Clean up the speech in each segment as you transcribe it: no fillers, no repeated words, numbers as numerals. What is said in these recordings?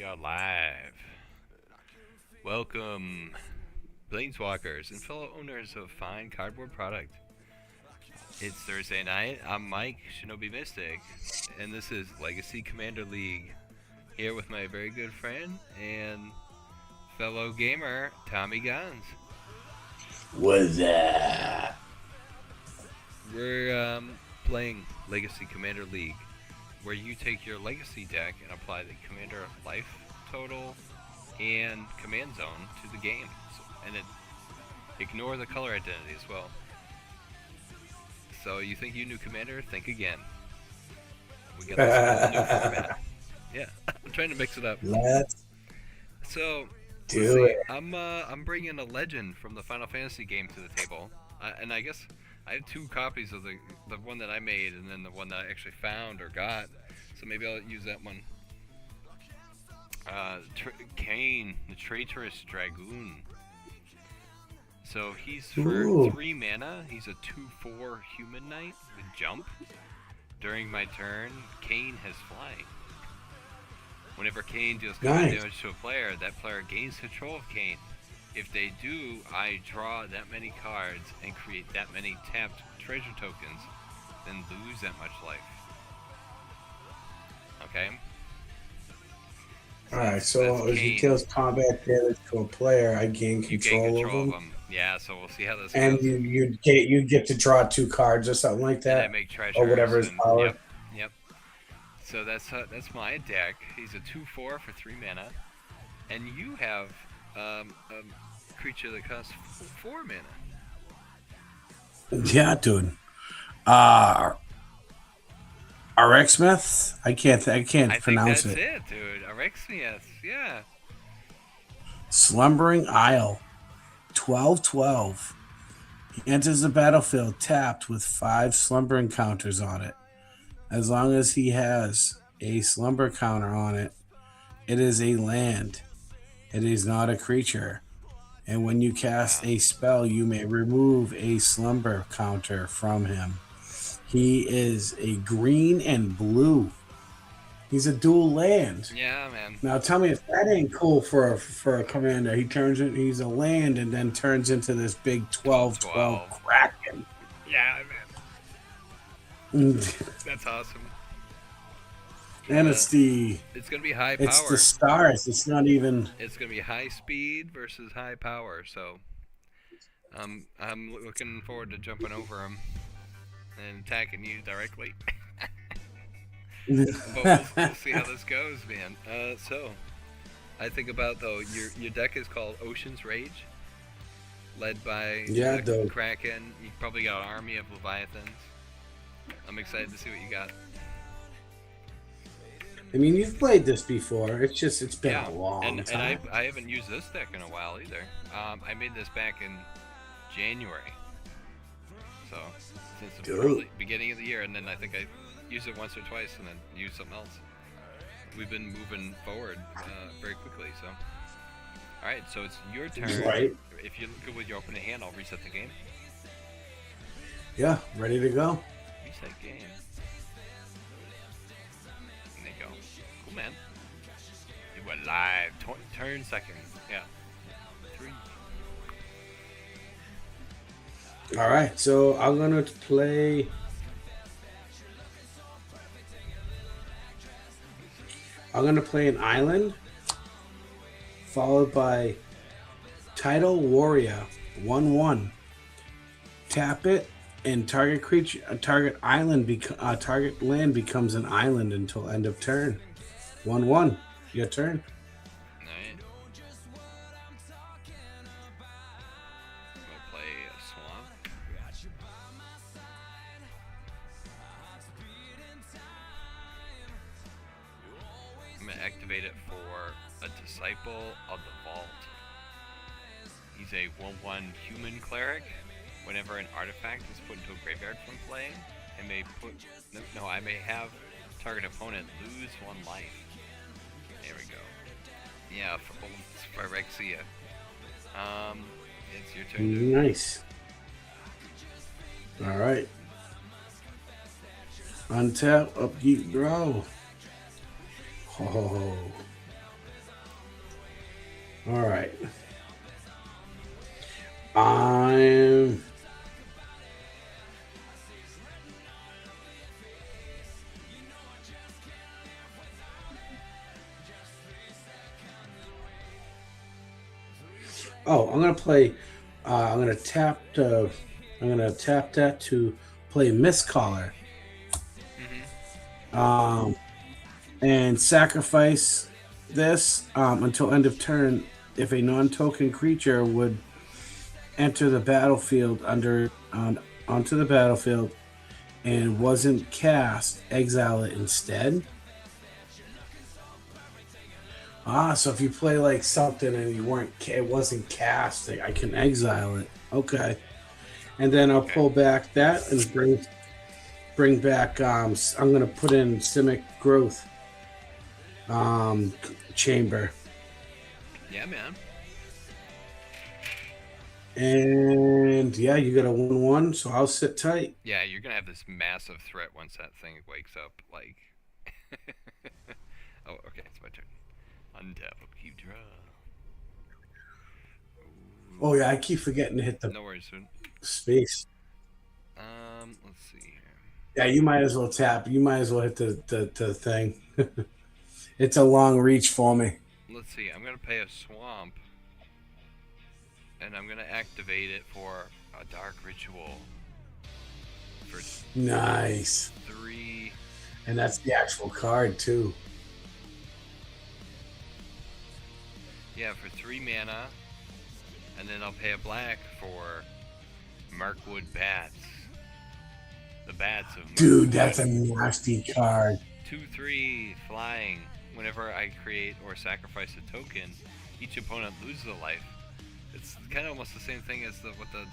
are live. Welcome, Planeswalkers and fellow owners of fine cardboard product. It's Thursday night. I'm Mike, ShinobiMystic, and this is Legacy Commander League. Here with my very good friend and fellow gamer, Tommy Gunnz. What's that? We're playing Legacy Commander League, where you take your Legacy deck and apply the Commander life total and command zone to the game, and ignore the color identity as well. So you think you knew Commander? Think again. We got this whole new format. Yeah, I'm trying to mix it up. Let's So do it. I'm bringing a legend from the Final Fantasy game to the table, and I guess I have two copies of the one that I made and then the one that I actually found or got. So maybe I'll use that one. Kain, the Traitorous Dragoon. So he's for 3 mana. He's a 2/4 human knight with jump. During my turn, Kain has flying. Whenever Kain deals combat damage to a player, that player gains control of Kain. If they do, I draw that many cards and create that many tapped treasure tokens, then lose that much life. Okay? Alright, so as he deals combat damage to a player, I gain control of him. Yeah, so we'll see how this and goes. And you get to draw 2 cards or something like that. And I make treasures, or whatever his power. Yep. So that's my deck. He's a 2/4 for 3 mana. And you have a creature that costs 4 mana. Yeah, dude. Arixmethes? I can't pronounce it. I think that's it, dude. Arixmethes, yeah. Slumbering Isle. 12/12. He enters the battlefield tapped with 5 slumbering counters on it. As long as he has a slumber counter on it, it is a land. It is not a creature. And when you cast a spell, you may remove a slumber counter from him. He is a green and blue. He's a dual land. Yeah, man. Now tell me if that ain't cool for a commander. He's a land and then turns into this big 12/12 Kraken. Yeah, man. That's awesome. And it's gonna be high power. It's the stars. It's not even. It's gonna be high speed versus high power. So, I'm looking forward to jumping over him and attacking you directly. But we'll see how this goes, man. So, I think about though your deck is called Ocean's Rage, led by Kraken. You probably got an army of Leviathans. I'm excited to see what you got. I mean, you've played this before. It's been a long time. And I haven't used this deck in a while either. I made this back in January. So, since the beginning of the year, and then I think I used it once or twice and then used something else. We've been moving forward very quickly, so. Alright, so it's your turn. Right. If you're good with your opening hand, I'll reset the game. Yeah, ready to go. Reset game. There you go. Cool, man. You went live. Turn second. Yeah. 3. Alright, so I'm going to play. I'm going to play an island, followed by Tidal Warrior, 1/1. Tap it, and target creature, target land becomes an island until end of turn. 1/1. Your turn. Alright. I'm going to play a swamp. I'm going to activate it for a Disciple of the Vault. He's a 1/1 human cleric. Whenever an artifact is put into a graveyard from play, I may have target opponent lose 1 life. There we go. Yeah, for Phyrexia. It's your turn, dude. Nice. All right. Untap, upkeep, draw. Oh. All right. I'm. Oh, I'm gonna play. I'm gonna tap the. I'm gonna tap that to play Mistcaller. And sacrifice this until end of turn. If a non-token creature would enter the battlefield onto the battlefield and wasn't cast, exile it instead. So if you play like something and it wasn't cast, I can exile it. Okay, and then I'll pull back that and bring back. I'm gonna put in Simic Growth chamber. Yeah, man. And yeah, you got a 1/1, so I'll sit tight. Yeah, you're gonna have this massive threat once that thing wakes up. Like, oh, okay, it's my turn. Untap, keep draw. Ooh. Oh yeah, I keep forgetting to hit the no worries, dude. Space. Let's see here. Yeah, you might as well tap. You might as well hit the thing. It's a long reach for me. Let's see. I'm gonna pay a swamp, and I'm gonna activate it for a dark ritual. For nice. 3. And that's the actual card too. Yeah, for 3 mana, and then I'll pay a black for Markwood Bats. The bats of Markwood. Dude, that's a nasty card. 2/3 flying. Whenever I create or sacrifice a token, each opponent loses a life. It's kind of almost the same thing as what the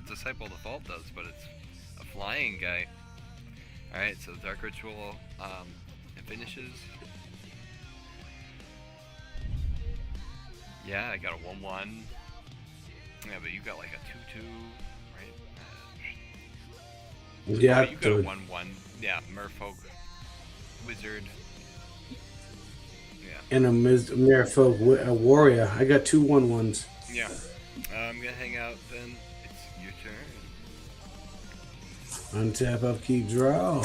Disciple Default does, but it's a flying guy. Alright, so Dark Ritual, it finishes. Yeah, I got a 1/1. Yeah, but you got like a 2/2, right? Yeah, you got a 1/1. Yeah, Merfolk Wizard. Yeah. And a Merfolk Warrior. I got 2 1/1s. Yeah. I'm gonna hang out then. It's your turn. Untap, upkeep, draw.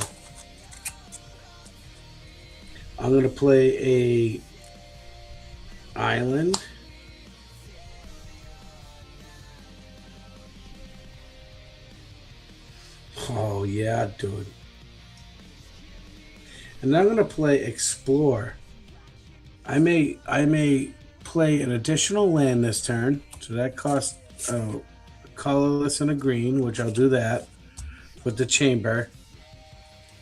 I'm gonna play a island. Oh yeah, dude. And I'm gonna play explore. I may play an additional land this turn, so that costs colorless and a green, which I'll do that with the chamber.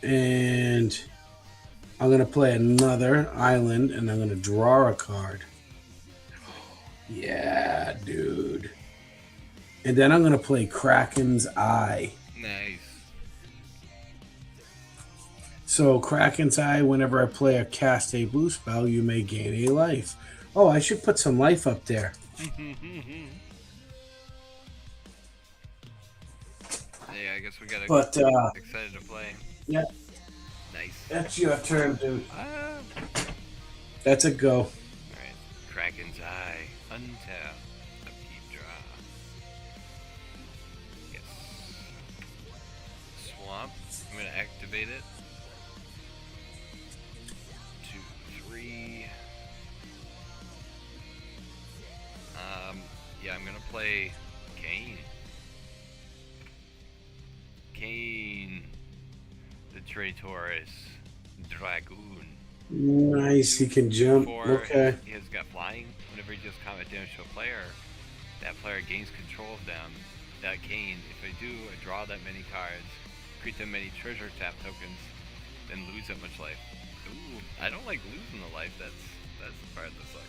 And I'm gonna play another island, and I'm gonna draw a card. Yeah, dude. And then I'm gonna play Kraken's Eye. Nice. So Kraken's Eye, whenever I play a cast a blue spell, you may gain a life. Oh, I should put some life up there. Yeah, I guess we gotta But excited to play. Yeah. Nice. That's your turn, dude. That's a go. Alright. Kraken's Eye. Untap. Upkeep draw. Yes. Swamp. I'm gonna activate it. 2, 3. Yeah, I'm gonna play Kain. Kain, the Traitorous Dragoon. Nice, he can jump. Okay. He has got flying. Whenever he deals combat damage to a player, that player gains control of them. That Kain, if I do, I draw that many cards, create that many treasure tap tokens, then lose that much life. Ooh, I don't like losing the life. That's the part that sucks.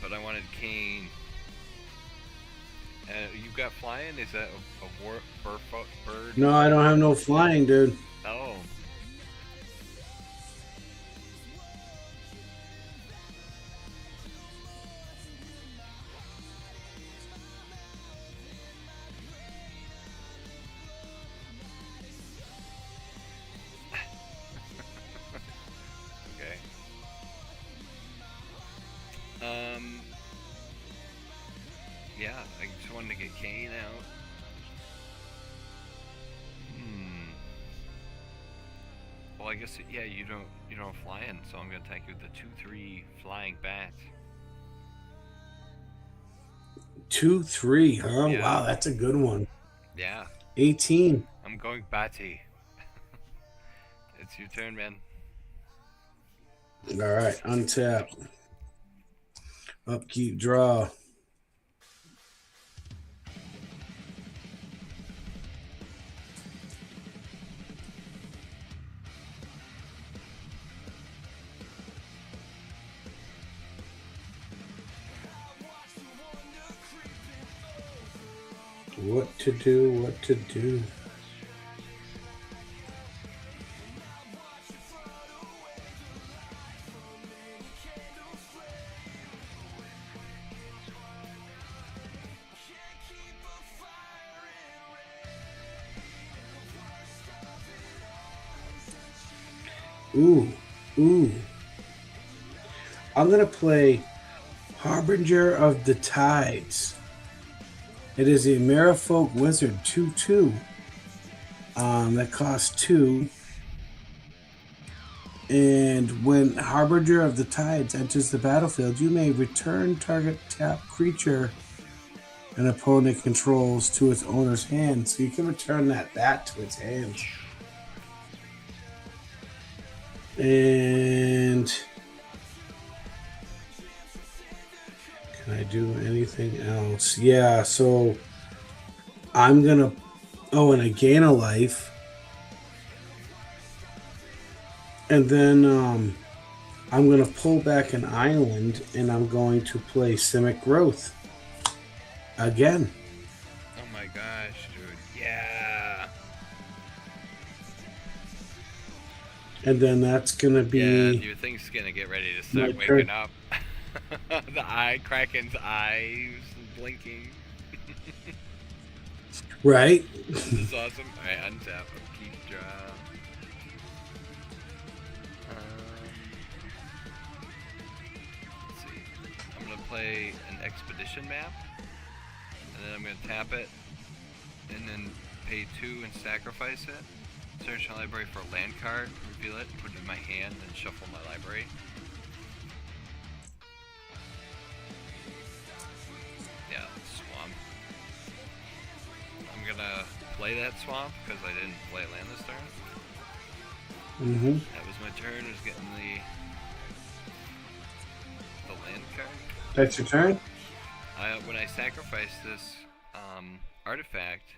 But I wanted Kain. You got flying? Is that a bird? No, I don't have no flying, dude. Oh. Okay. Um, yeah, I just wanted to get Kain out. Well, I guess yeah, you don't fly in, so I'm gonna attack you with the 2/3 flying bat. 2/3, huh? Yeah. Wow, that's a good one. Yeah. 18. I'm going batty. It's your turn, man. All right, untap. Upkeep, draw. What to do, what to do. Ooh. I'm going to play Harbinger of the Tides. It is a Merfolk Wizard 2/2. That costs 2. And when Harbinger of the Tides enters the battlefield, you may return target tap creature an opponent controls to its owner's hand. So you can return that bat to its hand. And can I do anything else? Yeah, so I'm going to... Oh, and I gain a life. And then I'm going to pull back an island, and I'm going to play Simic Growth again. Oh my gosh, dude. Yeah. And then that's going to be... Yeah, your thing's gonna get ready to start waking up. The Kraken's eyes blinking. Right? This is awesome. Alright, untap. Keep draw. Let's see. I'm gonna play an expedition map. And then I'm gonna tap it. And then pay 2 and sacrifice it. Search my library for a land card, reveal it, put it in my hand, and shuffle my library. Yeah, swamp. I'm gonna play that swamp because I didn't play land this turn. Mm-hmm. That was my turn, was getting the land card. That's your turn? When I sacrifice this artifact,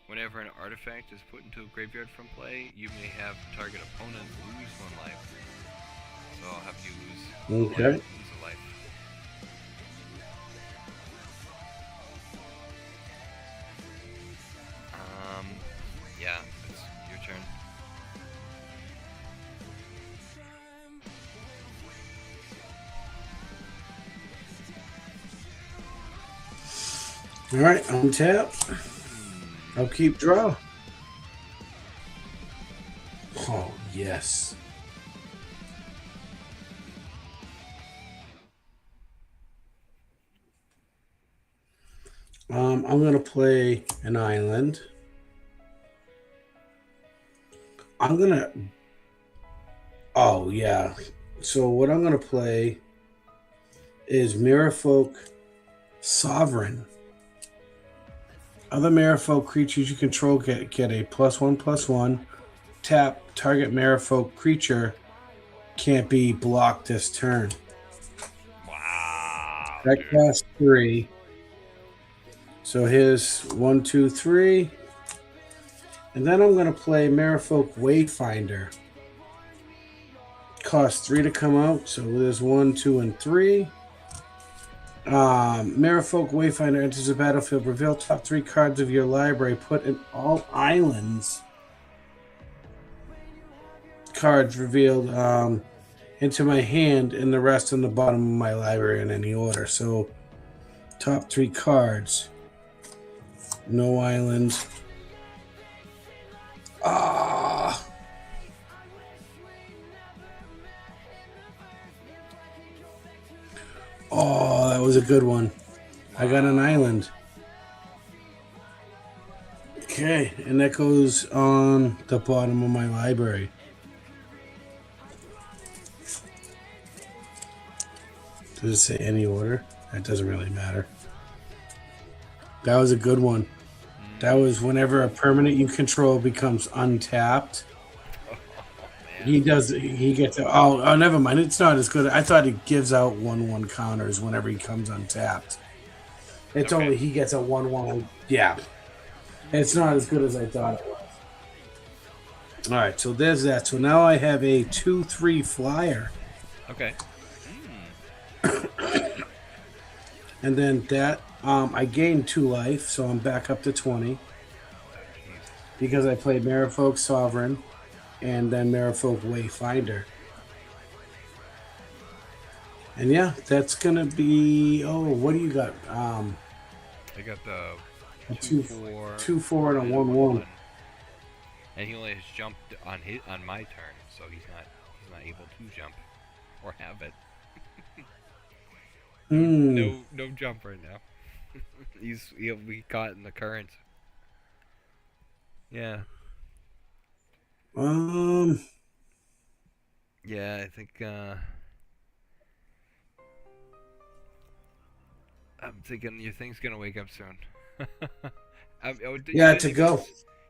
whenever an artifact is put into a graveyard from play, you may have target opponent lose 1 life. So I'll have you lose Okay. lose a life. Yeah, it's your turn. All right, untap. I'll keep draw. Oh, yes. I'm going to play an island. I'm going to... Oh, yeah. So what I'm going to play is Merfolk Sovereign. Other Merfolk creatures you control get a +1/+1. Tap target Merfolk creature can't be blocked this turn. Wow. That costs 3. So here's 1, 2, 3. And then I'm going to play Merfolk Wayfinder. Costs 3 to come out. So there's 1, 2, and 3. Merfolk Wayfinder enters the battlefield. Reveal top 3 cards of your library. Put in all islands cards revealed into my hand, and the rest on the bottom of my library in any order. So top 3 cards. No islands. Oh, that was a good one. I got an island. Okay, and that goes on the bottom of my library. Does it say any order? That doesn't really matter. That was a good one. That was whenever a permanent you control becomes untapped. He gets. Oh, never mind. It's not as good. I thought he gives out 1/1 counters whenever he comes untapped. It's Okay. only he gets a 1/1. Yeah. It's not as good as I thought it was. All right, so there's that. So now I have a 2/3 flyer. Okay. And then that, I gained 2 life, so I'm back up to 20. Because I played Merfolk Sovereign and then Merfolk Wayfinder. And yeah, that's going to be... Oh, what do you got? I got the A 2/4, 2/4 and a 1/1. And he only has jumped on my turn, so he's not able to jump or have it. No jump right now. He'll be caught in the current. Yeah. Yeah, I think I'm thinking your thing's gonna wake up soon. Yeah, to go.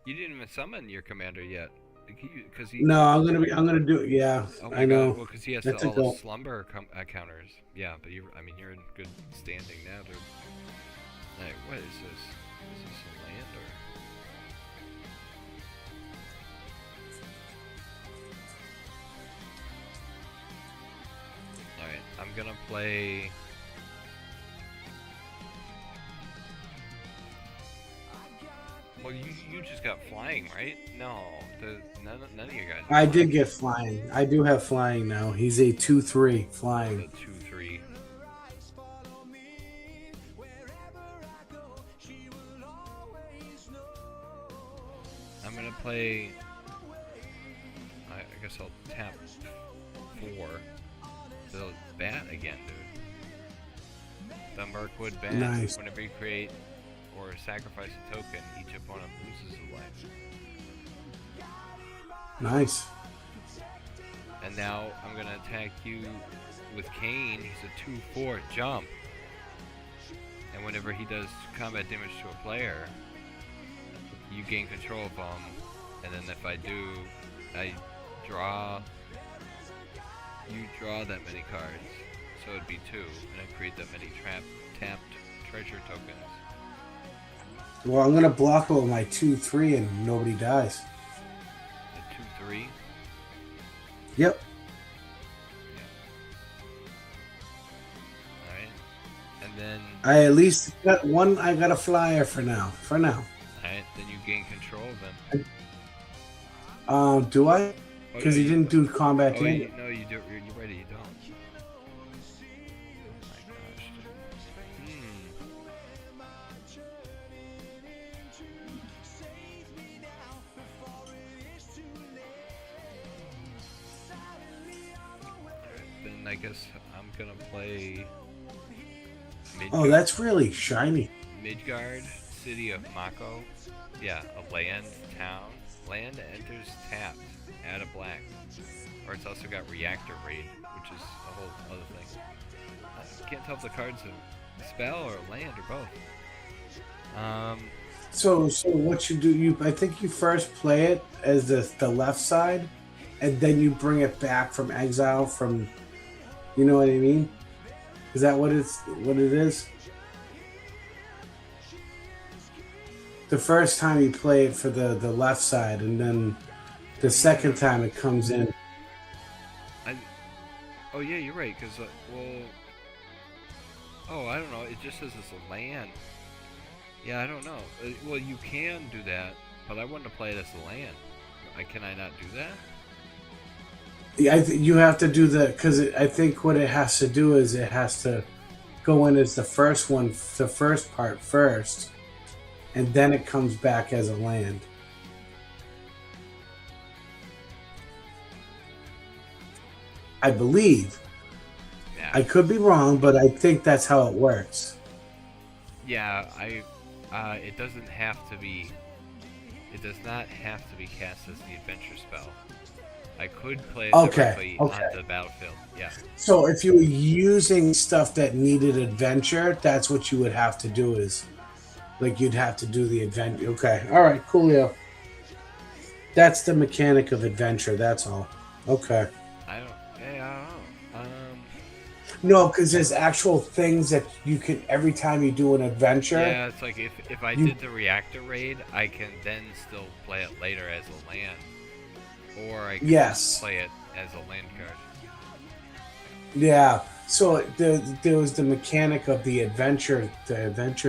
You didn't even summon your commander yet, because he. No, I'm gonna do it. Yeah, Oh I my know. God. Well, because he has That's a all go. the slumber counters. Yeah, but you're in good standing now, dude. Like, what is this? Is this a land or? All right, I'm gonna play. Well, you just got flying, right? No, none of you guys. I did get flying. I do have flying now. He's a 2/3 flying. The 2/3. I'm gonna play. I guess I'll tap 4. The bat again, dude. The Mirkwood bat. Nice. Whenever you create or sacrifice a token, each opponent loses a life. Nice. And now I'm gonna attack you with Kain. He's a 2/4 jump. And whenever he does combat damage to a player, you gain control of him. And then if I do, I draw. You draw that many cards, so it'd be 2, and I create that many tapped treasure tokens. Well, I'm gonna block it with my 2/3 and nobody dies. The 2/3. Yep. All right, and then. I at least got one. I got a flyer for now. For now. Alright, then you gain control of him. Do I? Because he didn't do combat Oh, damage. no, you do. You're ready. You don't. Oh my gosh. Then I guess I'm gonna play. Oh, that's really shiny. Midgard, City of Mako. Yeah, a land town. Land enters tapped. Add a black. Or it's also got Reactor Raid, which is a whole other thing. I can't tell if the card's a spell or a land or both. So what you do? I think you first play it as the left side, and then you bring it back from exile. From, you know what I mean? Is that what it is? The first time you play it for the left side, and then the second time it comes in. Oh yeah, you're right. Cause oh, I don't know. It just says it's a land. Yeah, I don't know. Well, you can do that, but I want to play it as a land. Can I not do that? Yeah, you have to do because I think what it has to do is it has to go in as the first part first, and then it comes back as a land. I believe. Yeah, I could be wrong, but I think that's how it works. Yeah, it doesn't have to be. It does not have to be cast as the adventure spell. I could play it directly on the battlefield. Yeah. So if you were using stuff that needed adventure, that's what you would have to do. Is like you'd have to do the adventure. Okay. All right. Coolio. That's the mechanic of adventure. That's all. Okay. I don't know. No, because there's actual things that you can every time you do an adventure. Yeah, it's like if I did the reactor raid, I can then still play it later as a land, or I can play it as a land card. Yeah. So there was the mechanic of the adventure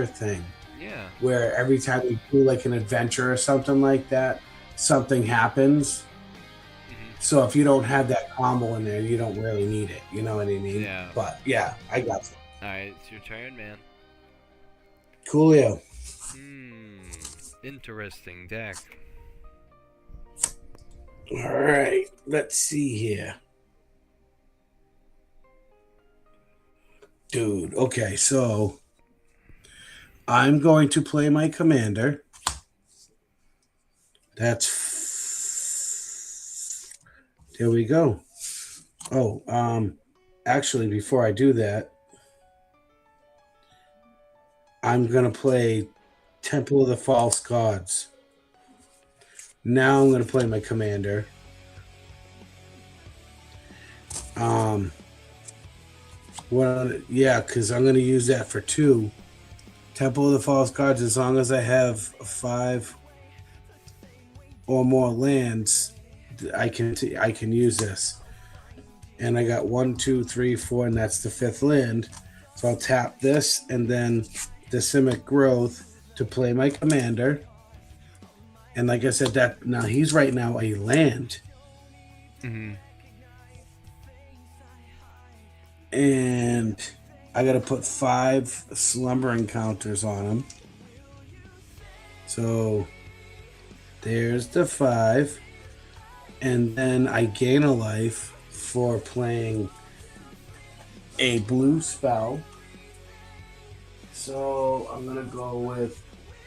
thing. Yeah. Where every time you do like an adventure or something like that, something happens. So if you don't have that combo in there, you don't really need it. You know what I mean? Yeah. But yeah, I got you. Alright, it's your turn, man. Coolio. Interesting deck. Alright, let's see here. Dude, okay, so I'm going to play my commander. There we go. Oh, actually, before I do that, I'm going to play Temple of the False Gods. Now I'm going to play my commander. Yeah, because I'm going to use that for 2. Temple of the False Gods, as long as I have 5 or more lands, I can use this. And I got 1, 2, 3, 4, and that's the 5th land. So I'll tap this and then Decimic Growth to play my commander. And like I said, that now he's right now a land. And I got to put 5 slumbering counters on him. So there's the 5. And then I gain a life for playing a blue spell. So I'm going to go with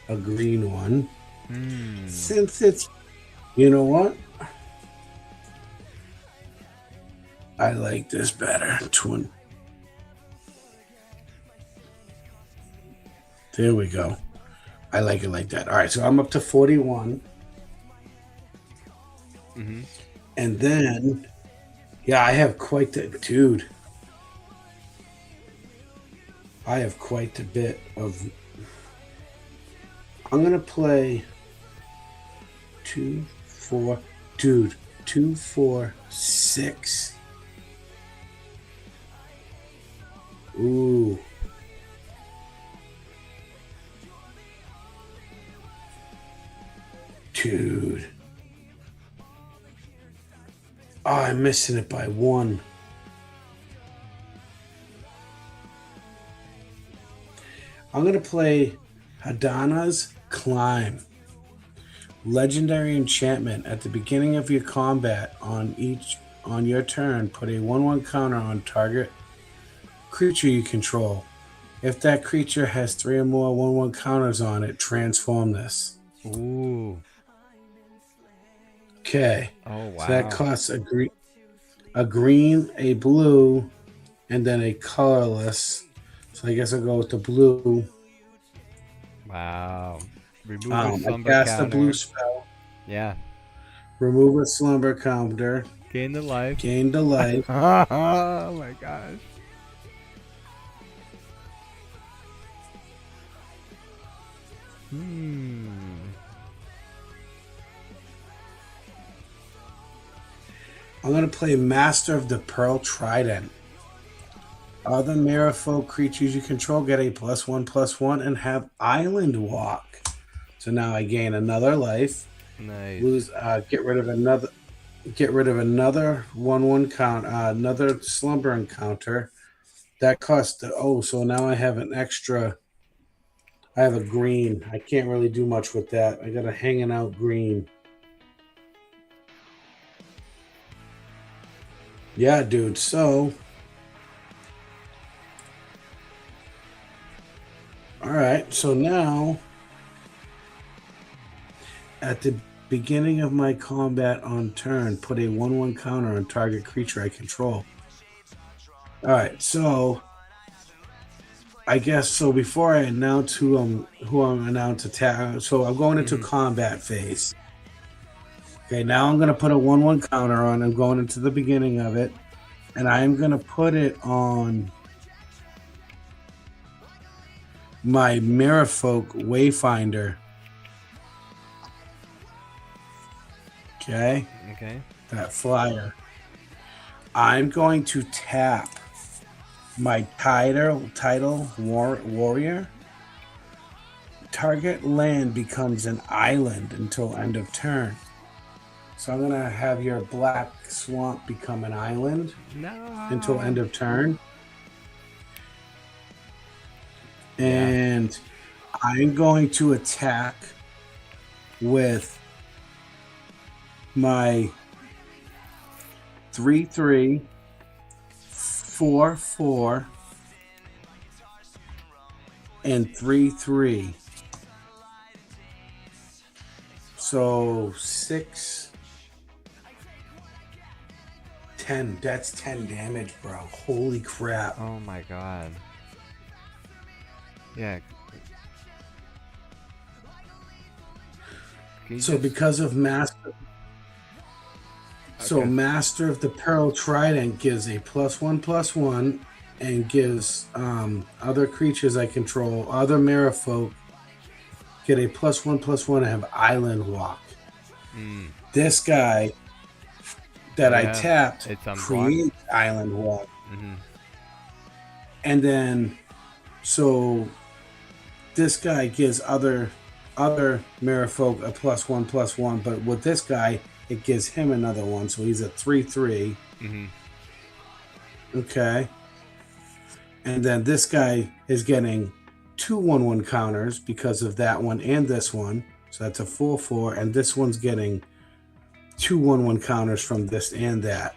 a green one. Since it's, you know what? I like this better. There we go. I like it like that. All right, so I'm up to 41. And then, yeah, I have quite the dude. I have quite a bit of. I'm gonna play 2, 4, dude. 2, 4, 6. Ooh. Dude. Oh, I'm missing it by 1. I'm going to play Hadana's Climb. Legendary enchantment. At the beginning of your combat on your turn, put a 1/1 counter on target creature you control. If that creature has 3 or more 1/1 counters on it, transform this. Ooh. Okay. Oh wow. So that costs a green, a blue, and then a colorless. So I guess I'll go with the blue. Wow. Remove a slumber I cast counter. a blue spell. Yeah. Remove a slumber counter. Gain the life. Gain the life. Oh my gosh. I'm going to play Master of the Pearl Trident. Other Merfolk creatures you control get a +1/+1 and have Island Walk. So now I gain another life. Nice. Get rid of another 1/1 count. Another slumber encounter. That cost. So now I have an extra. I have a green. I can't really do much with that. I got a hanging out green. Yeah, dude. So right, so now at the beginning of my combat on turn, put a 1/1 counter on target creature I control. All right, so I guess so. Before I announce who I'm announced attack, so I'm going into combat phase. Okay, now I'm gonna put a 1/1 counter on. I'm going into the beginning of it, and I'm gonna put it on my Merfolk Wayfinder. Okay. Okay. That flyer. I'm going to tap my title warrior. Target land becomes an island until end of turn. So I'm gonna have your black swamp become an island until end of turn. And I'm going to attack with my 3/3, 4/4, and 3/3. So 6, 10. That's 10 damage, bro. Holy crap. Oh my god. Yeah. So because of Master... So Master of the Pearl Trident gives a +1/+1 and gives other creatures I control, other Merfolk, get a +1/+1 and have Island Walk. This guy that I tapped creates Island Walk. And then, so this guy gives other Merfolk a +1/+1, but with this guy, it gives him another one, so he's a 3/3. Okay. And then this guy is getting 2 1/1 counters because of that one and this one. So that's a 4/4, and this one's getting 2 1/1 counters from this and that.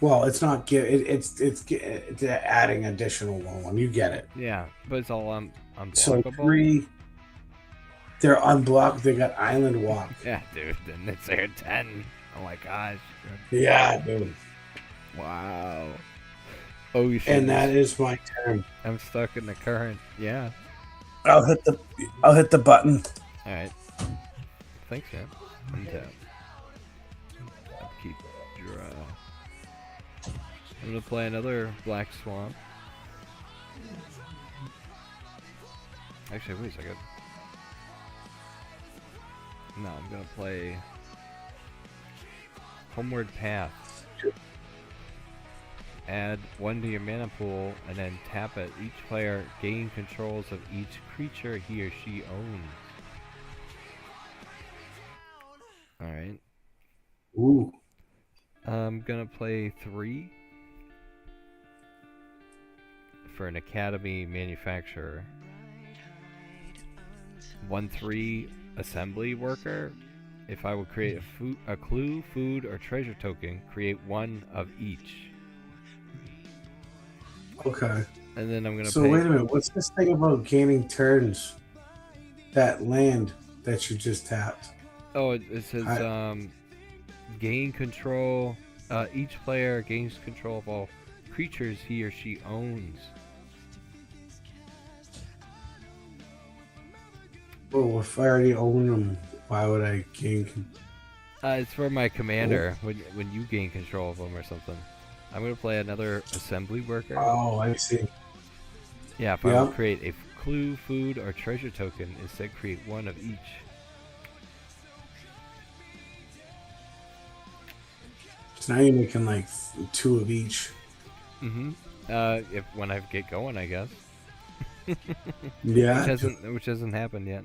Well, it's not it's adding additional 1/1. You get it. Yeah, but it's all unblockable. So 3, they're unblocked. They got Island Walk. Yeah, dude. And it's there 10. Oh my gosh. Yeah, dude. Wow. Oh, you should. And that is my turn. I'm stuck in the current. Yeah. I'll hit the button. All right. Thanks, man. Untap. Keep draw. I'm gonna play another Black Swamp. Actually, wait a second. No, I'm gonna play Homeward Path. Add 1 to your mana pool and then tap it. Each player gain controls of each creature he or she owns. Alright. Ooh. I'm gonna play 3 for an Academy Manufacturer. 1/3 Assembly Worker. If I would create a clue, food, or treasure token, create 1 of each. Okay. And then I'm gonna. So wait a minute. What's this thing about gaining turns? That land that you just tapped. Oh, it says gain control. Each player gains control of all creatures he or she owns. Oh, if I already own them, why would I gain? It's for my commander when you gain control of them or something. I'm gonna play another assembly worker. Oh, I see. Yeah, if I would create a clue, food, or treasure token, instead create 1 of each. So now you're making like 2 of each. If when I get going, I guess. Yeah. Which hasn't happened yet.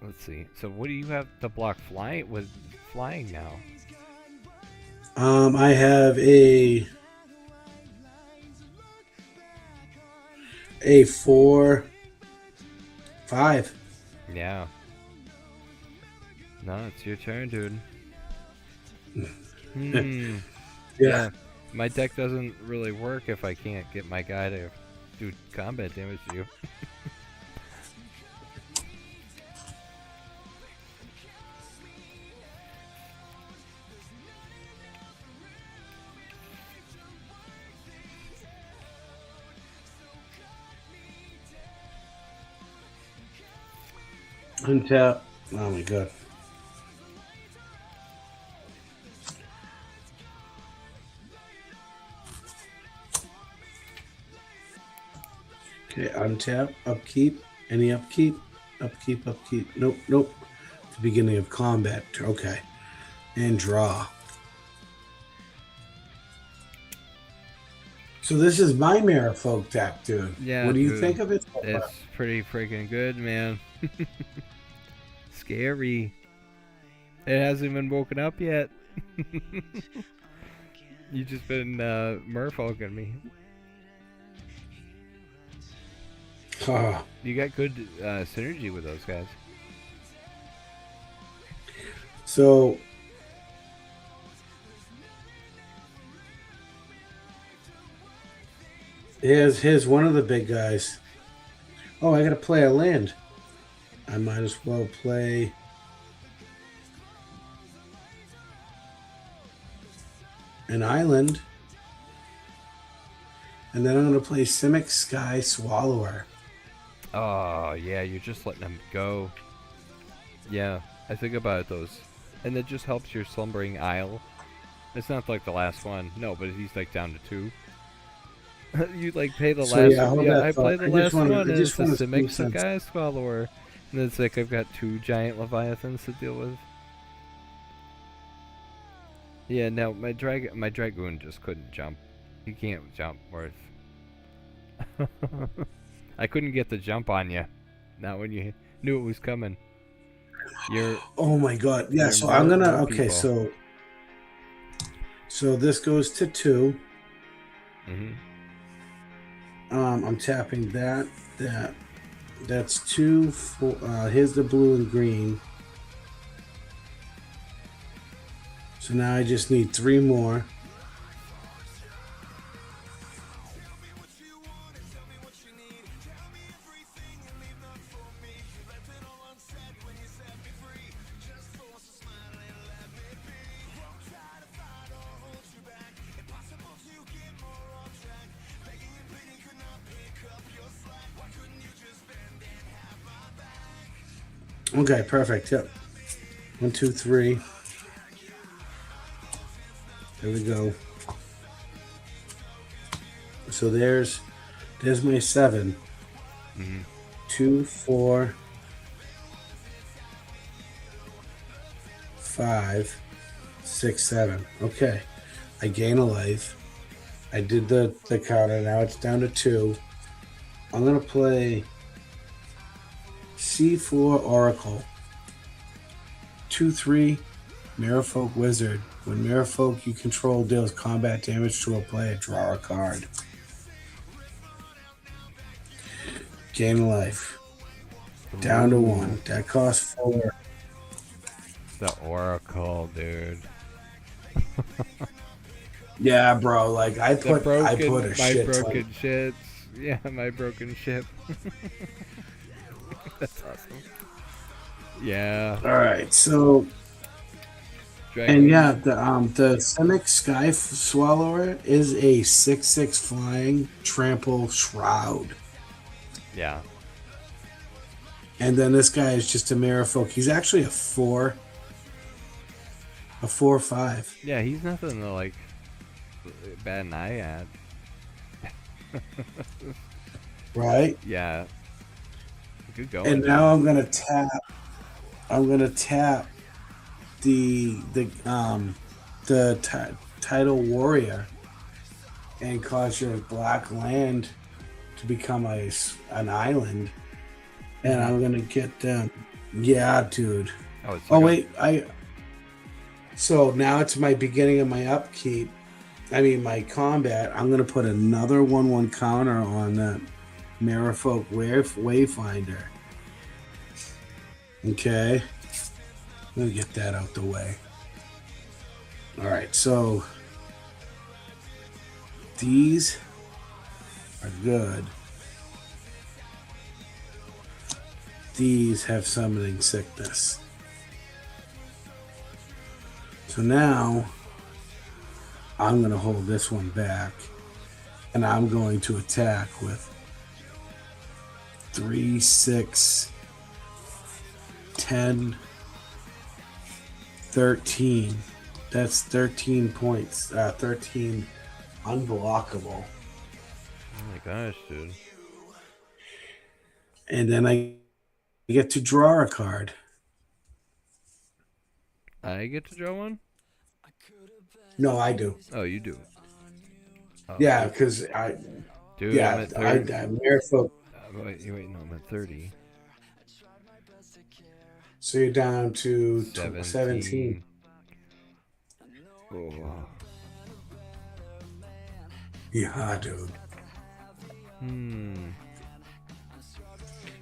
Let's see. So what do you have to block flying now? I have a 4, 5. Yeah. No, it's your turn, dude. Yeah. My deck doesn't really work if I can't get my guy to do combat damage to you. Untap. Oh my god. Okay, untap, upkeep, any upkeep, upkeep. Nope. The beginning of combat. Okay, and draw. So this is my Merfolk deck, dude. Yeah. What do you dude, think of it? It's pretty freaking good, man. Scary. It hasn't even woken up yet. You just been merfolking me. You got good synergy with those guys. So here's one of the big guys. Oh, I gotta play a land. I might as well play an island. And then I'm gonna play Simic Sky Swallower. Oh, yeah, you're just letting them go. Yeah, I think about those. And it just helps your Slumbering Isle. It's not like the last one. No, but he's like down to 2. You like pay the last one. Yeah, I play the last one and it's a Simic Sky Swallower. And it's like I've got 2 giant Leviathans to deal with. Yeah, no, my Dragoon just couldn't jump. He can't jump worth. I couldn't get the jump on you. Not when you knew it was coming. Oh my god. Yeah, so I'm gonna okay, so this goes to 2. I'm tapping that's 2 for here's the blue and green. So now I just need 3 more. Okay, perfect. Yep. 1, 2, 3. There we go. So there's my 7. 2, 4, 5, 6, 7. Okay. I gain a life. I did the counter. Now it's down to 2. I'm gonna play C4 Oracle. 2/3 Merfolk Wizard. When Merfolk you control deals combat damage to a player, draw a card. Gain life. Down to 1. That costs 4. The Oracle, dude. Yeah, bro. Like I put a shit. Broken shits. Yeah, my broken ship. That's awesome. Yeah. All right, so Dragon. and yeah, the Simic Sky Swallower is a 6/6 flying trample shroud. Yeah. And then this guy is just a Merfolk. He's actually a 4. A 4/5. Yeah, he's nothing to like bat an eye at. Right? Yeah. Good going. And now I'm gonna tap the Tidal Warrior and cause your black land to become an island. And I'm gonna get them. Yeah, dude. Oh, wait, so now it's my beginning of my upkeep. I mean my combat. I'm gonna put another 1/1 counter on that Merfolk Wayfinder. Okay. Let me get that out the way. Alright, so these are good. these have summoning sickness. So now I'm going to hold this one back, and I'm going to attack with 3, 6, 10, 13. That's 13 points. 13 unblockable. Oh my gosh, dude. And then I get to draw a card. I get to draw one? No, I do. Oh, you do. Oh, Yeah, because I. dude, Yeah, I'm at 30. Merfolk. Wait, no, I'm at 30. So you're down to 17. 17. Oh. Yeah, dude. Hmm.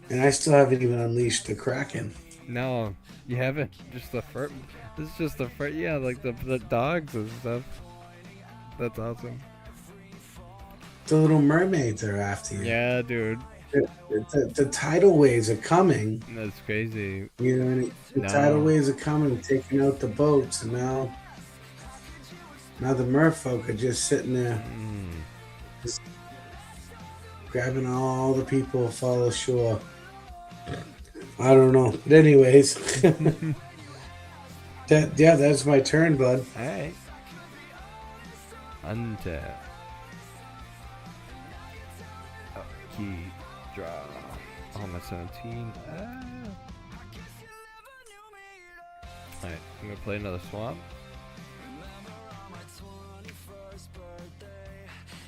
And I still haven't even unleashed the Kraken. No, you haven't. Just the first. This is just the first. Yeah, like the dogs and stuff. That's awesome. The little mermaids are after you. Yeah, dude. The tidal waves are coming. That's crazy. You know, the tidal waves are coming, taking out the boats, and now the merfolk are just sitting there, just grabbing all the people who follow shore. I don't know. But anyways, that's my turn, bud. All right. Untap. Key. Draw. Oh, I'm at 17. Alright, I'm gonna play another swamp.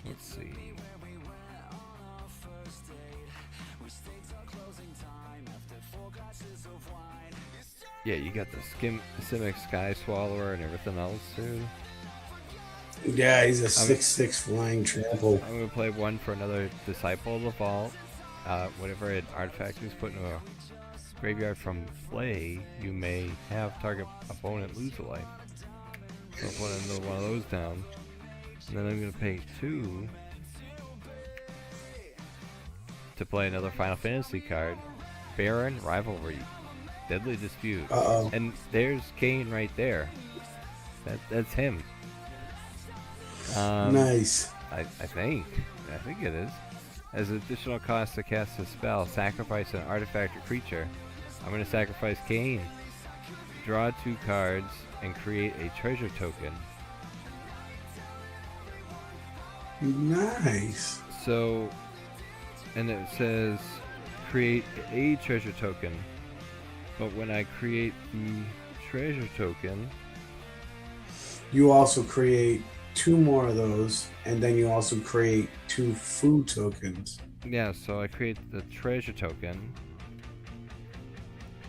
Let's see. Yeah, you got the Simic Sky Swallower and everything else, too. Yeah, he's a 6/6 flying trample. I'm gonna play one for another Disciple of the Vault. Whatever an artifact is put into a graveyard from play, you may have target opponent lose a life. So I'll put another one of those down. And then I'm gonna pay 2 to play another Final Fantasy card. Baron Rivalry. Deadly Dispute. Uh-oh. And there's Kain right there. That's him. Nice. I think it is. As additional cost to cast a spell, sacrifice an artifact or creature. I'm going to sacrifice Kain. Draw 2 cards and create a treasure token. Nice. So, and it says create a treasure token. But when I create the treasure token, you also create 2 more of those, and then you also create 2 food tokens. yeah, so I create the treasure token,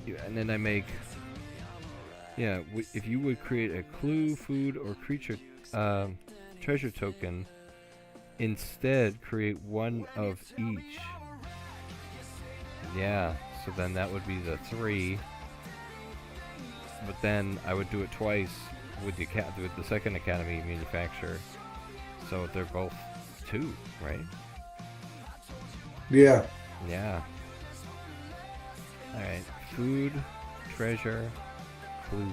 and then I make, yeah, if you would create a clue, food, or creature treasure token, instead create 1 of each. Yeah, so then that would be the 3, but then I would do it twice with the second Academy manufacturer, so they're both 2, right? Yeah. Yeah. Alright, food, treasure, clues.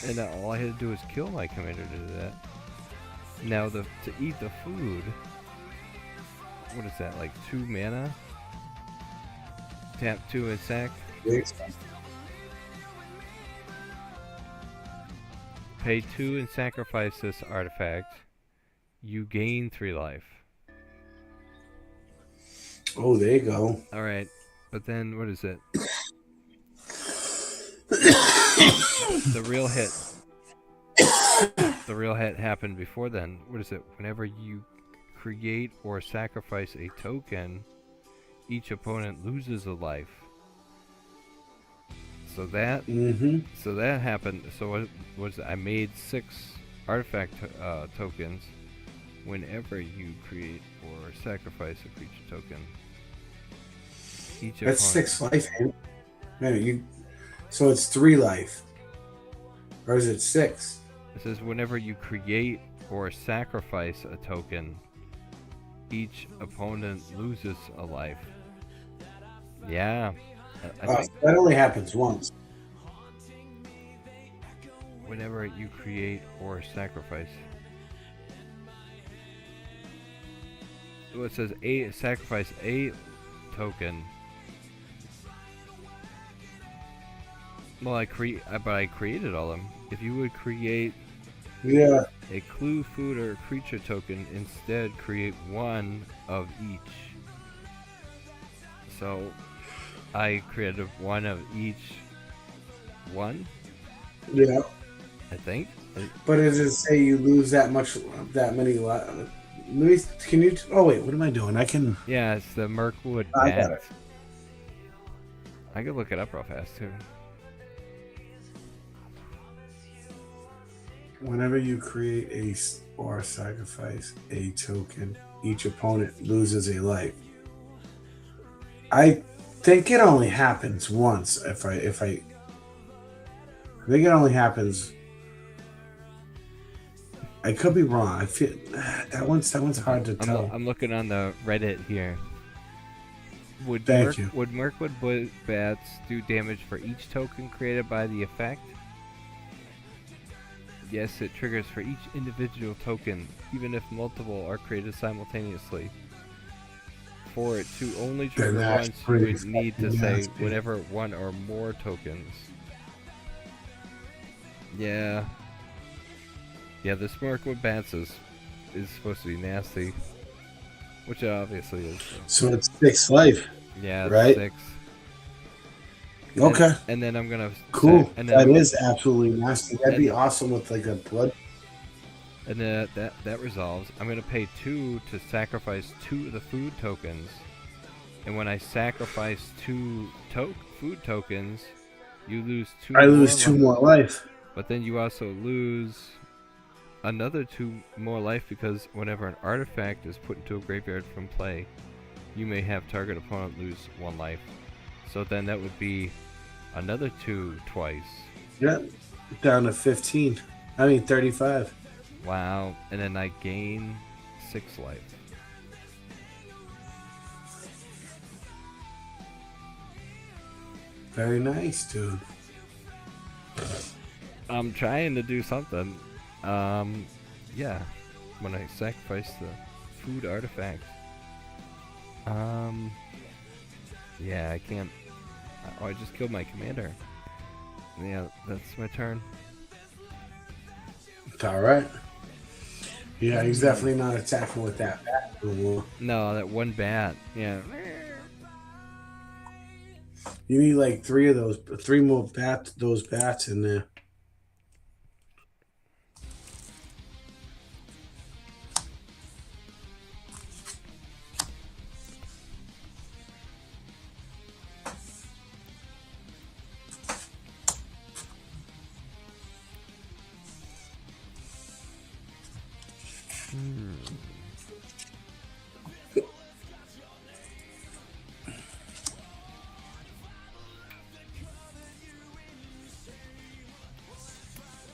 And all I had to do was kill my commander to do that. Now to eat the food, what is that, like 2 mana? Tap 2 and sack. Pay 2 and sacrifice this artifact. You gain 3 life. Oh, there you go. Alright, but then what is it? The real hit. The real hit happened before then. What is it? Whenever you create or sacrifice a token, each opponent loses a life. So that so that happened. So what was it? I made 6 artifact tokens whenever you create or sacrifice a creature token. Each That's opponent. 6 life. Man, so it's 3 life, or is it 6? It says whenever you create or sacrifice a token, each opponent loses a life. Yeah, I think That only happens once. whenever you create or sacrifice. Well, it says sacrifice a token. Well, but I created all of them. If you would create Yeah. a clue, food, or creature token, instead create one of each. So I created one of each one, Yeah. I think. But does it say you lose that many? Can you? Oh wait, what am I doing? I can. Yeah, it's the Mirkwood I got Bat. it. I could look it up real fast too. Whenever you create or sacrifice a token, each opponent loses a life. I think it only happens once. If I think it only happens. I could be wrong. I feel that one's hard to tell. I'm looking on the Reddit here. Would Mirkwood Bats do damage for each token created by the effect? Yes, it triggers for each individual token, even if multiple are created simultaneously. For it to only trigger once, you would need to say whenever one or more tokens. Yeah. Yeah, this Mirkwood Bats is supposed to be nasty. Which it obviously is. So it's 6 life. Yeah, it's right? 6. Okay. And then I'm gonna cool. That is absolutely nasty. That'd be awesome with like a blood. And then that resolves. I'm gonna pay 2 to sacrifice 2 of the food tokens. And when I sacrifice 2 food tokens, you lose 2. I lose 2 more life. But then you also lose another 2 more life because whenever an artifact is put into a graveyard from play, you may have target opponent lose 1 life. So then that would be another 2 twice. Yep. Down to 15. I mean 35. Wow. And then I gain 6 life. Very nice, dude. I'm trying to do something. Yeah. When I sacrifice the food artifact. Yeah, I can't. Oh, I just killed my commander. Yeah, that's my turn. It's alright. Yeah, he's definitely not attacking with that bat anymore. No, that one bat. Yeah. You need like 3 more those bats in there.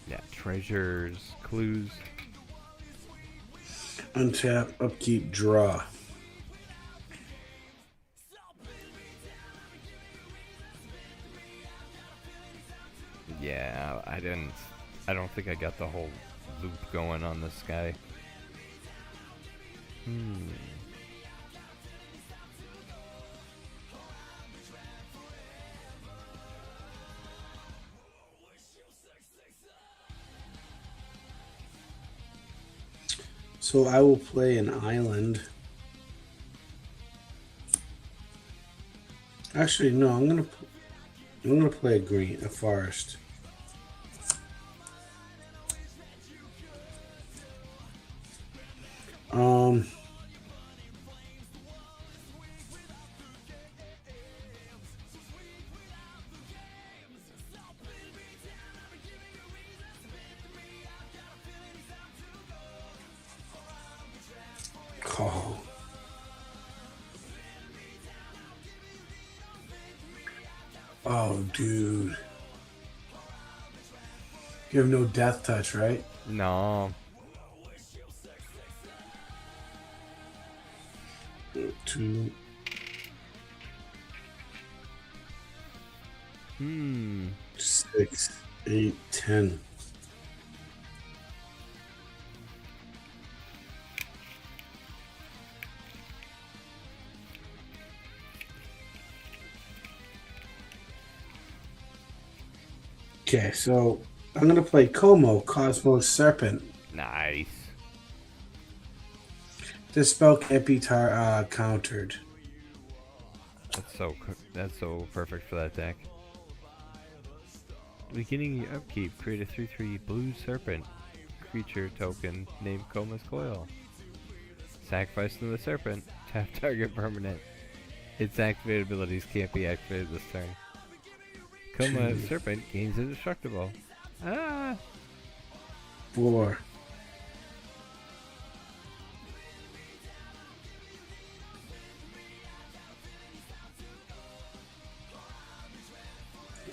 Yeah, treasures, clues. Untap, upkeep, draw. Yeah, I don't think I got the whole loop going on this guy. So I will play an island. Actually, no. I'm gonna play a forest. Oh. Oh, dude. You have no death touch, right? No. 2. Hmm. 6, 8, 10. Okay, so I'm going to play Como, Cosmos Serpent. Nice. This spell can't be countered. That's so perfect for that deck. Beginning your upkeep, create a 3/3 blue serpent creature token named Coma's Coil. Sacrifice to the serpent. Tap target permanent. Its activated abilities can't be activated this turn. Coma Serpent gains indestructible. Ah! 4.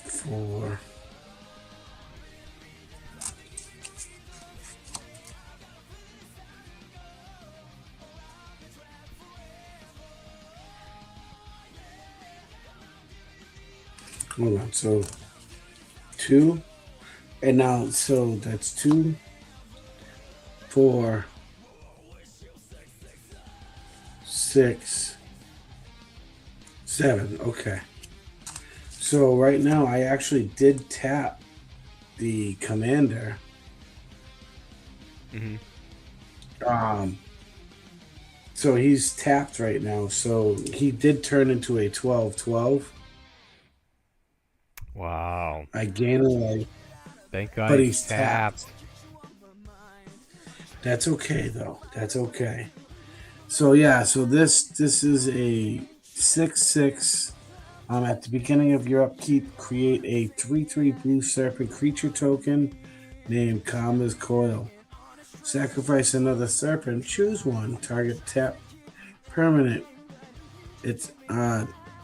4. Hold on, so 2, and now, so that's 2, 4, 6, 7. Okay. So right now, I actually did tap the commander. So he's tapped right now. So he did turn into a 12/12. Wow. I gain a life. Thank God But he's he's tapped. That's okay though. That's okay. So yeah, so this is a 6/6. At the beginning of your upkeep, create a 3/3 blue serpent creature token named Coma's Coil. Sacrifice another serpent. Choose one. Target tap permanent. It's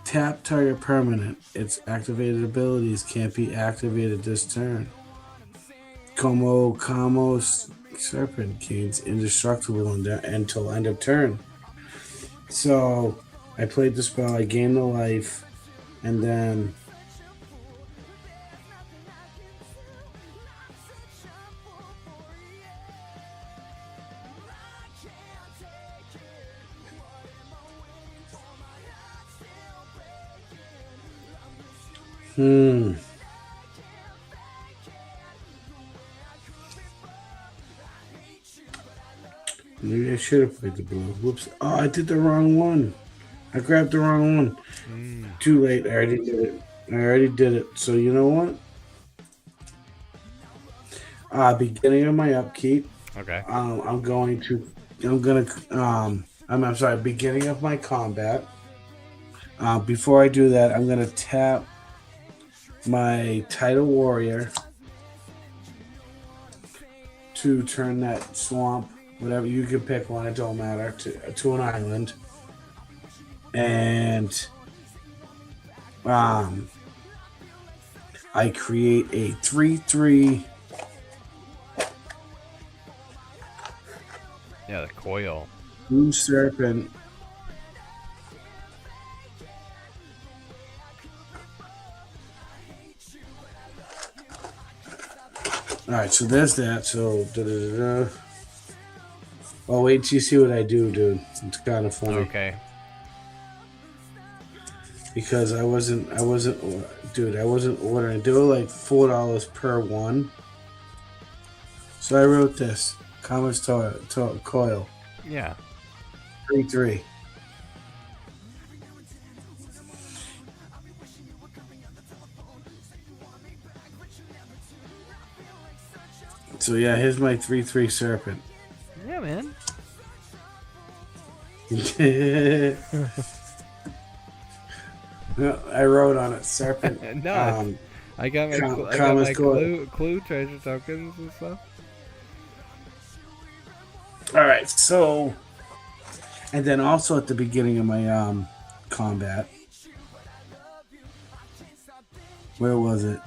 tap target permanent. Its activated abilities can't be activated this turn. Como's Serpent gains indestructible until end of turn. So I played the spell, I gained the life, and then maybe I should have played the blue. Whoops. Oh, I did the wrong one. I grabbed the wrong one. Too late. I already did it. So you know what? Beginning of my upkeep. Okay. I'm sorry, beginning of my combat. Before I do that, I'm gonna tap my Tidal Warrior to turn that swamp, whatever, you can pick one, it don't matter, to an island. And I create a 3/3. Yeah, the coil. Blue serpent. All right, so there's that. So, oh, wait till you see what I do, dude. It's kind of funny. Okay. Because I wasn't ordering. They were like $4 per one. So I wrote this. Coma's Coil. Yeah. 3/3. So yeah, here's my 3/3 serpent. Yeah, man. I wrote on it serpent. No, I got my clue treasure tokens and stuff. All right, so, and then also at the beginning of my combat, where was it?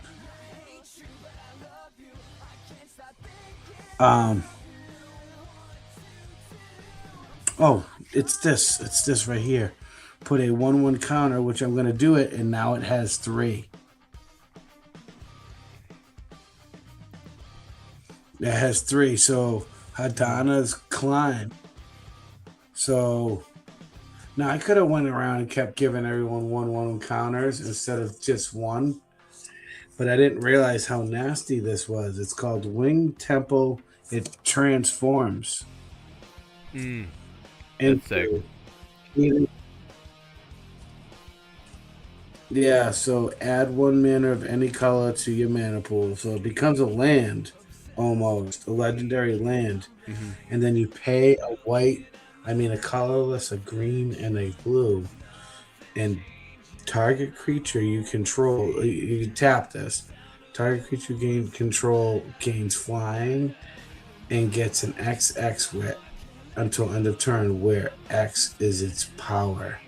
Oh, it's this right here. put a 1/1 counter, which I'm going to do it, and now it has 3. It has 3, so Hadana's climb. So now I could have went around and kept giving everyone 1/1 counters instead of just 1, but I didn't realize how nasty this was. It's called Wing Temple. It transforms. That's sick. Yeah, so add 1 mana of any color to your mana pool. So it becomes a land, almost, a legendary land. And then you pay a colorless, a green, and a blue. And target creature you control, you tap this. Target creature gains flying and gets an XX wit until end of turn, where X is its power.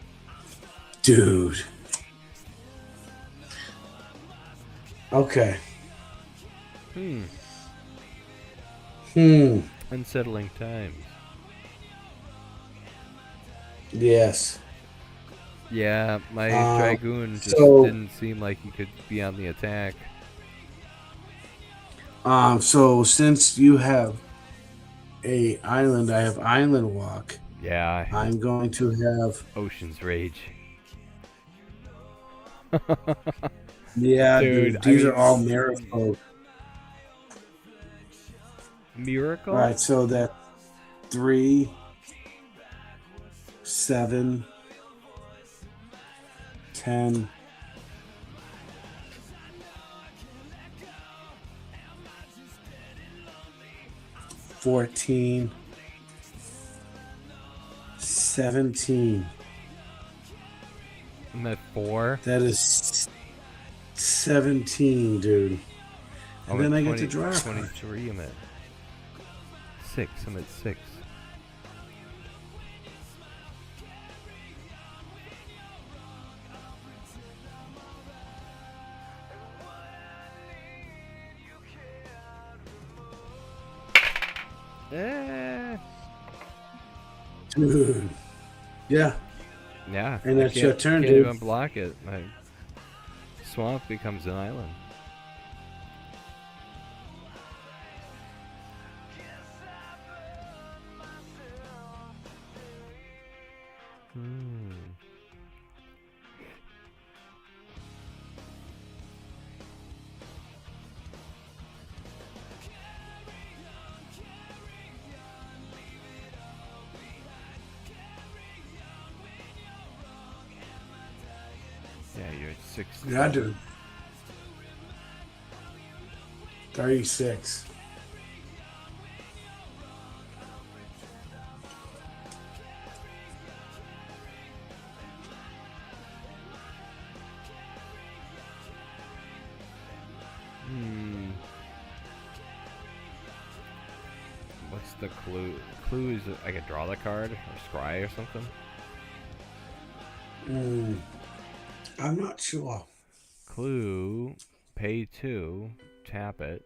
Dude. Okay. Unsettling times. Yes. Yeah, my Dragoon just didn't seem like he could be on the attack. So since you have a island, I have Island Walk. Yeah. I'm going to have Ocean's Rage. Yeah, dude, these are all miracles. Miracle? All right, so that 3, 7, 10, 14, 17. I'm at 4. That is 17, dude. And then I get to draw 23. I'm at 6. I'm at 6. Dude. Yeah. Yeah. And that's your turn, can't dude. even block it. My swamp becomes an island. Yeah, you're at 6. Yeah, dude. 36. What's the clue? Clue is I could draw the card or scry or something? I'm not sure. Clue, pay 2, tap it.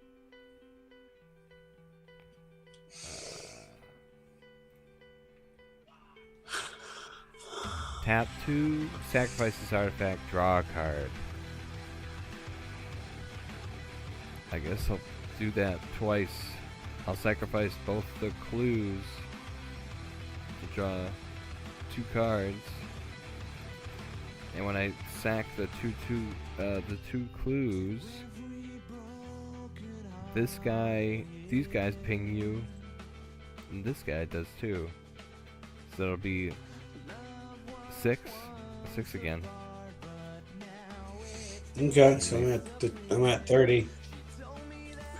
Tap 2, sacrifice this artifact, draw a card. I guess I'll do that twice. I'll sacrifice both the clues to draw 2 cards. And when I sack the two clues, these guys ping you, and this guy does too. So it'll be 6 again. Okay, so I'm at 30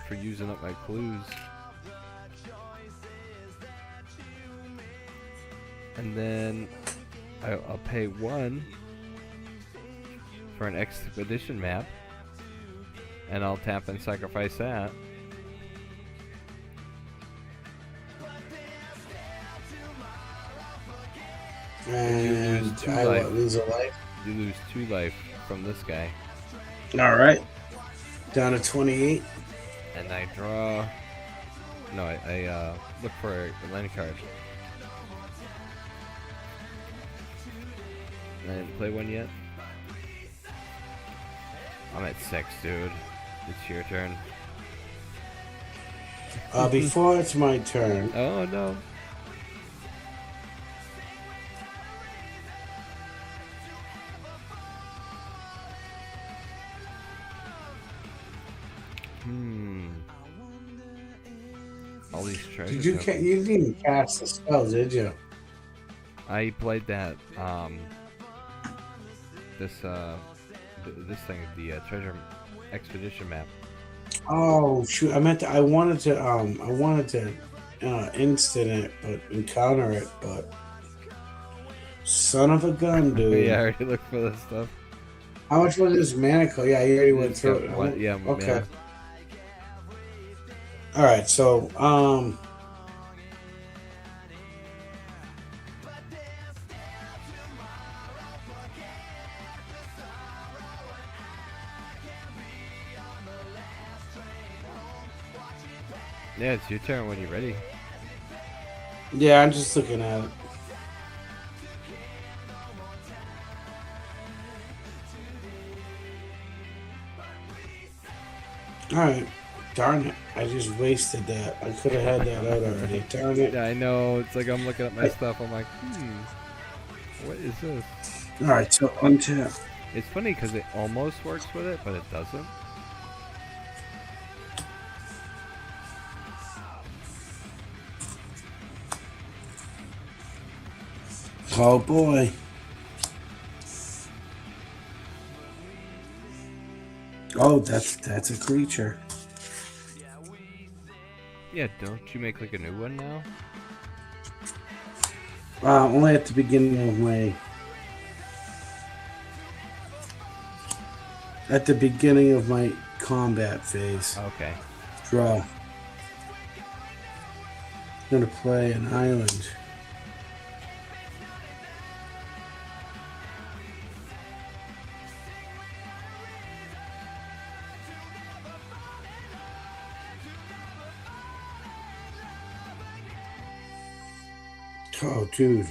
for using up my clues. And then I'll pay 1 for an expedition map, and I'll tap and sacrifice that. And you lose 2 I life. lose a life. You lose 2 life from this guy. All right, down to 28. And I draw. No, I look for a land card. I didn't play one yet. I'm at 6, dude. It's your turn. Before it's my turn, Oh no. All these treasures. you didn't even cast the spell, did you? I played that this thing, the treasure expedition map. Oh shoot! I wanted to instant it, but encounter it, but son of a gun, dude. Yeah, I already looked for this stuff. How much was this mana cost? Yeah, you already went It's through got it. yeah, Okay. mana. All right. So Yeah, it's your turn when you're ready. yeah, I'm just looking at it. All right. Darn it! I just wasted that. I could have had that out already. Darn it! Yeah, I know. It's like I'm looking at my stuff. I'm like, what is this? All right. So untap. It's funny because it almost works with it, but it doesn't. Oh boy. Oh, that's a creature. Yeah, don't you make like a new one now? Only at the beginning of my. At the beginning of my combat phase. Okay. Draw. I'm gonna play an island. Oh, dude.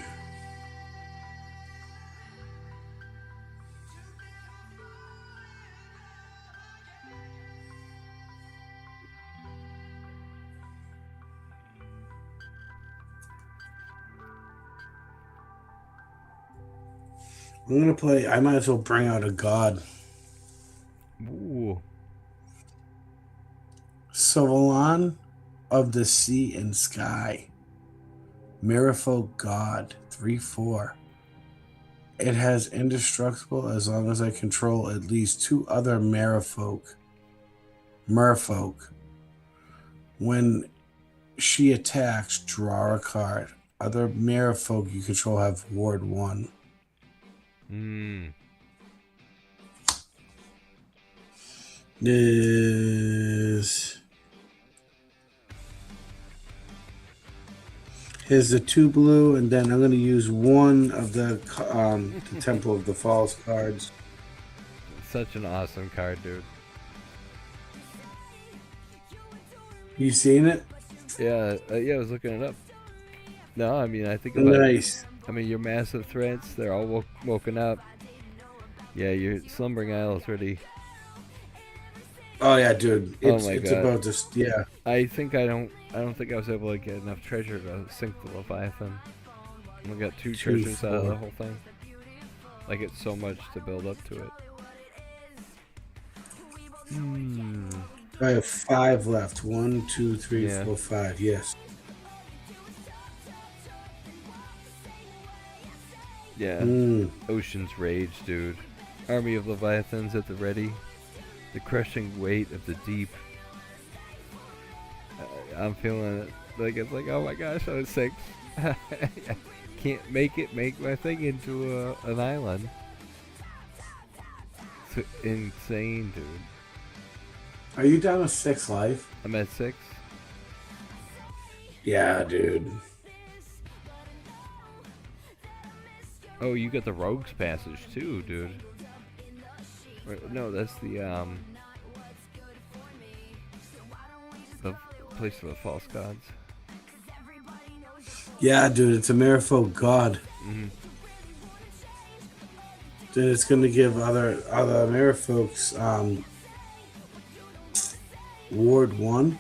I'm gonna play. I might as well bring out a god. Ooh. Sovalan of the sea and sky. Merfolk god. 3/4. It has indestructible as long as I control at least 2 other merfolk. When she attacks, draw a card. Other merfolk you control have ward 1. Here's the 2 blue, and then I'm going to use 1 of the Temple of the Falls cards. Such an awesome card, dude. You seen it? Yeah, yeah, I was looking it up. No, I mean, I think about Nice. I mean, your massive threats, they're all woken up. Yeah, your Slumbering Isle is ready. Oh yeah, dude. It's, my it's God. about to. Yeah. I don't think I was able to get enough treasure to sink the Leviathan. We got 2 treasures out of the whole thing. Like, it's so much to build up to it. I have 5 left. 1, 2, 3, Yeah. 4, 5. Yes. Yeah. Ocean's Rage, dude. Army of Leviathans at the ready. The crushing weight of the deep. I'm feeling it. Like, it's like, oh my gosh, I'm at 6. Can't make my thing into an island. It's insane, dude. Are you down to 6 life? I'm at 6. Yeah, dude. Oh, you got the Rogue's Passage too, dude. Wait, no, that's the place for the false gods. Yeah, dude. It's a merfolk god. it's going to give other merfolks Ward 1.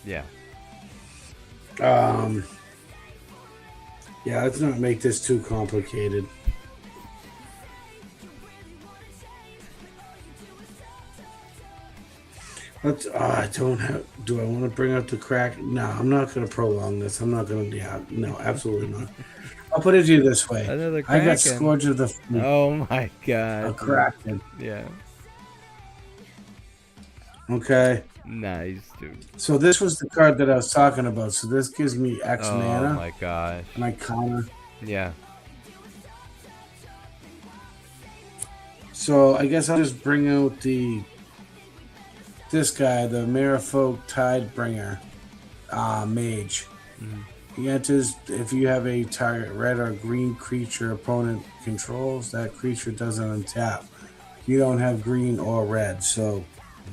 Yeah. Yeah, let's not make this too complicated. Let's. I don't have. Do I want to bring up the crack? No, I'm not going to prolong this. I'm not going to. Yeah, no, absolutely not. I'll put it to you this way. Another I got Kraken. Scourge of the Fleet. Oh my god. A Kraken. Yeah. Okay. Nice, dude. So this was the card that I was talking about. So this gives me X mana. Oh my gosh. And I counter. Yeah. So I guess I'll just bring out this guy, the Merfolk Tidebringer mage. Mm-hmm. He enters if you have a target red or green creature opponent controls, that creature doesn't untap. You don't have green or red, so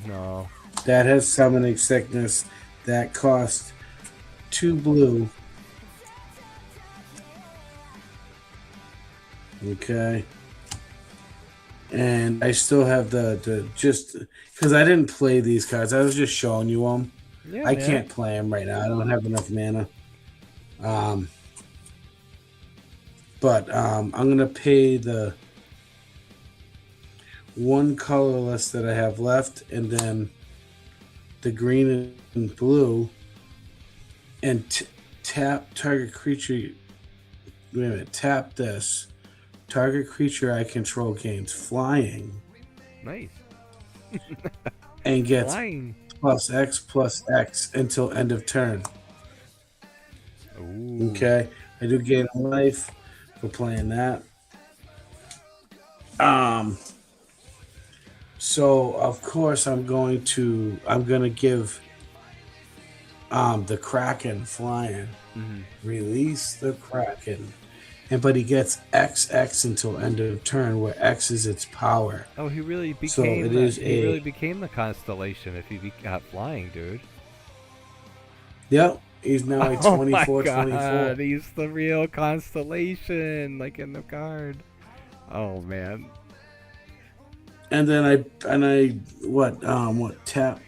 no. That has summoning sickness. That costs 2 blue. Okay. And I still have the just because I didn't play these cards. I was just showing you them. Yeah, I can't play them right now. I don't have enough mana. But I'm gonna pay the one colorless that I have left, and then the green and blue, and tap target creature. Wait a minute. Tap this. Target creature I control gains flying. Nice. And gets Flying. +X until end of turn. Ooh. Okay. I do gain a life for playing that. So of course I'm gonna give the Kraken flying. Mm-hmm. Release the Kraken. But he gets XX until end of turn, where X is its power. Oh, he really became. So it the, is he really became the constellation if he got flying, dude. Yep, he's now a 24/24. Oh my God, he's the real constellation, like in the card. Oh man. And then I tap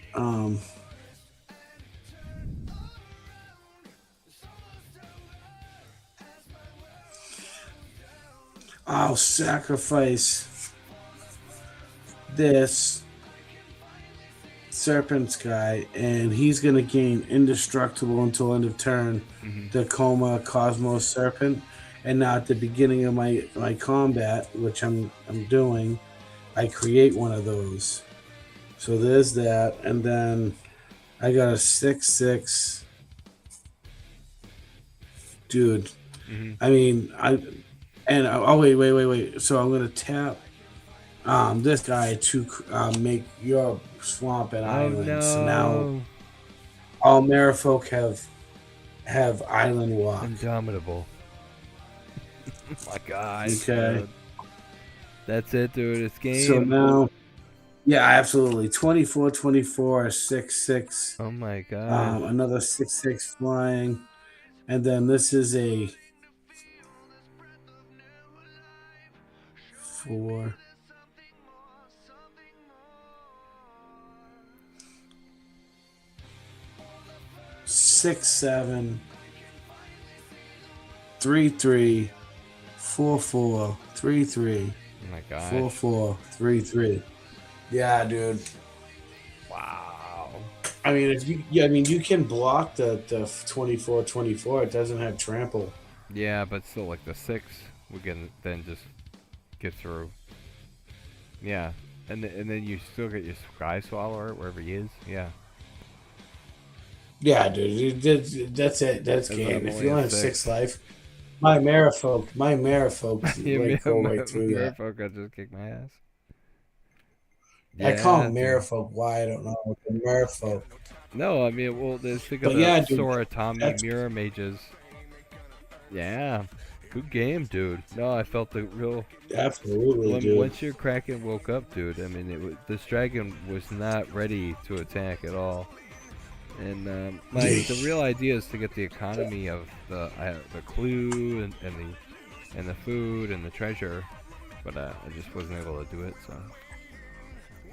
I'll sacrifice this Serpent's guy, and he's gonna gain indestructible until end of turn. Mm-hmm. The Coma Cosmos Serpent, and now at the beginning of my combat, which I'm doing, I create one of those. So there's that, and then I got a 6/6. Dude, Mm-hmm. I mean wait. So I'm gonna tap this guy to make your swamp and island. No. So now all Merfolk have island walk. Indomitable. Oh my God. Okay. Dude. That's it, dude. It's game. So now, yeah, absolutely. 24/24, 6/6. Oh my God. Another 6/6 flying, and then this is a 4. Six, 7, 3, 3, 4, 4, 3, 3, Oh my God. 4, 4, 3, 3. Yeah, dude. Wow. I mean, you can block the 24/24. It doesn't have trample. Yeah, but still, like the 6, we can then just get through. Yeah, and then you still get your Sky Swallower wherever he is. Yeah. Yeah, dude. That's it. That's game. If you only have 6 life, my Merfolk go right through that. Merfolk, I just kick my ass. I call them dude. Merfolk. Why I don't know. The Merfolk. No, I mean, well, there's think But of yeah, the dude, Soratami that's- Mirror Mages. Yeah, good game, dude. No, I felt the real. Absolutely, dude. Once your Kraken woke up, dude, I mean, this dragon was not ready to attack at all. And the real idea is to get the economy of the clue and the and the food and the treasure, but I just wasn't able to do it. So,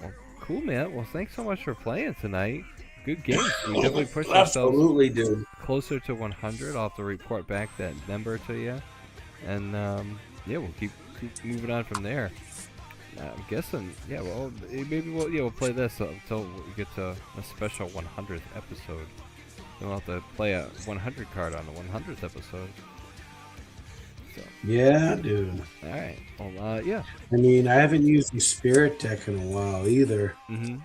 well, cool, man. Well, thanks so much for playing tonight. Good games. We definitely pushed ourselves Absolutely, dude. closer to 100. I'll have to report back that number to you, and yeah, we'll keep moving on from there. I'm guessing, yeah. Well, maybe we'll play this until we get to a special 100th episode. Then we'll have to play a 100 card on the 100th episode. So. Yeah, dude. All right. Well, yeah. I mean, I haven't used the spirit deck in a while either. Mm-hmm.